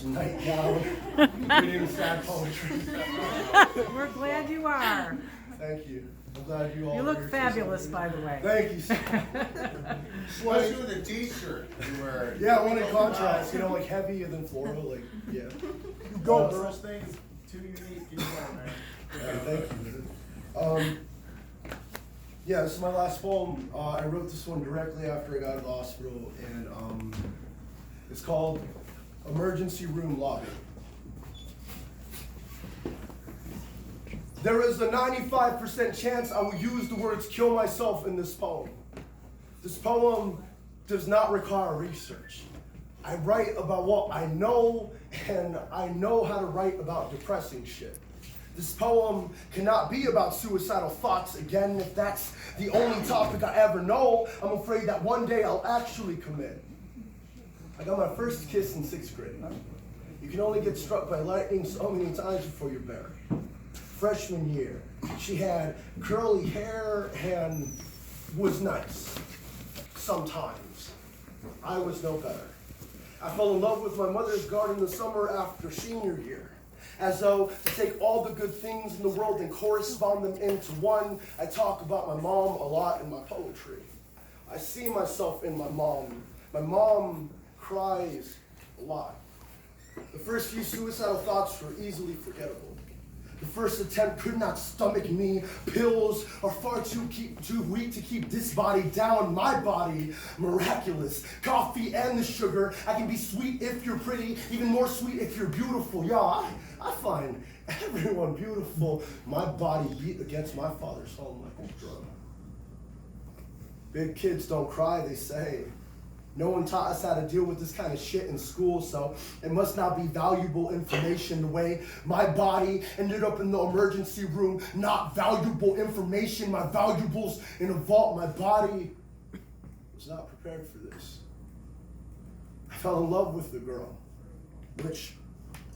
Nightgown, reading sad poetry. We're glad you are. Thank you. I'm glad you all. You look fabulous, by the way. Thank you. Especially with a t-shirt you wear. Yeah, one in contrast, like heavy and then floral, like yeah. Go, girls. Things too unique. You know, man. Yeah, thank you. Yeah, this is my last poem. I wrote this one directly after I got out of the hospital, and it's called Emergency Room Lobby. There is a 95% chance I will use the words kill myself in this poem. This poem does not require research. I write about what I know, and I know how to write about depressing shit. This poem cannot be about suicidal thoughts. Again, if that's the only topic I ever know, I'm afraid that one day I'll actually commit. I got my first kiss in 6th grade. You can only get struck by lightning so many times before you're buried. Freshman year, she had curly hair and was nice. Sometimes. I was no better. I fell in love with my mother's garden the summer after senior year. As though to take all the good things in the world and correspond them into one, I talk about my mom a lot in my poetry. I see myself in my mom. My mom cries a lot. The first few suicidal thoughts were easily forgettable. The first attempt could not stomach me. Pills are far too weak to keep this body down. My body, miraculous. Coffee and the sugar. I can be sweet if you're pretty, even more sweet if you're beautiful. Y'all, I find everyone beautiful. My body beat against my father's home like a drum. Big kids don't cry, they say. No one taught us how to deal with this kind of shit in school, so it must not be valuable information the way my body ended up in the emergency room. Not valuable information, my valuables in a vault. My body was not prepared for this. I fell in love with the girl, which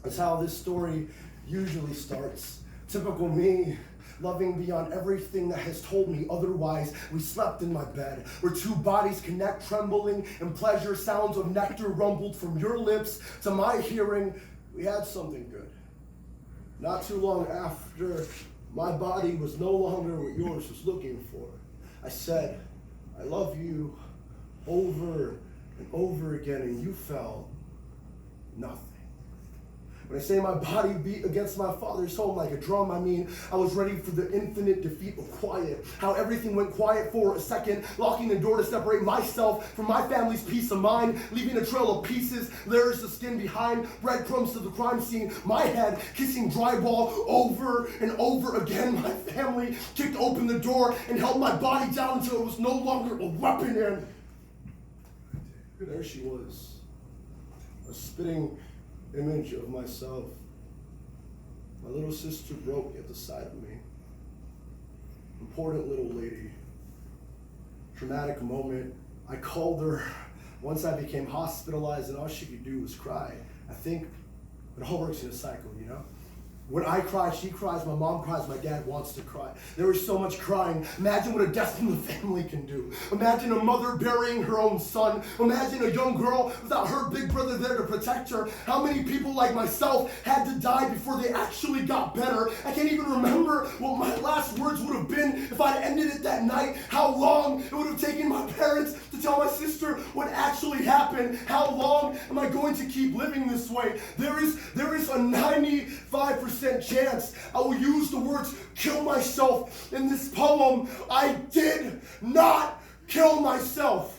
is how this story usually starts. Typical me. Loving beyond everything that has told me otherwise. We slept in my bed, where two bodies connect, trembling in pleasure. Sounds of nectar rumbled from your lips to my hearing. We had something good. Not too long after, my body was no longer what yours was looking for. I said, I love you, over and over again, and you felt nothing. When I say my body beat against my father's home like a drum, I mean I was ready for the infinite defeat of quiet. How everything went quiet for a second, locking the door to separate myself from my family's peace of mind, leaving a trail of pieces, layers of skin behind, breadcrumbs to the crime scene, my head kissing drywall over and over again. My family kicked open the door and held my body down until it was no longer a weapon, and there she was, a spitting image of myself. My little sister broke at the sight of me. Important little lady. Traumatic moment. I called her once I became hospitalized, and all she could do was cry. I think it all works in a cycle, you know? When I cry, she cries, my mom cries, my dad wants to cry. There was so much crying. Imagine what a death in the family can do. Imagine a mother burying her own son. Imagine a young girl without her big brother there to protect her. How many people like myself had to die before they actually got better? I can't even remember what my last words would have been if I'd ended it that night. How long it would have taken my parents to tell my sister what actually happened. How long am I going to keep living this way? There is a 95% chance I will use the words kill myself in this poem. I did not kill myself.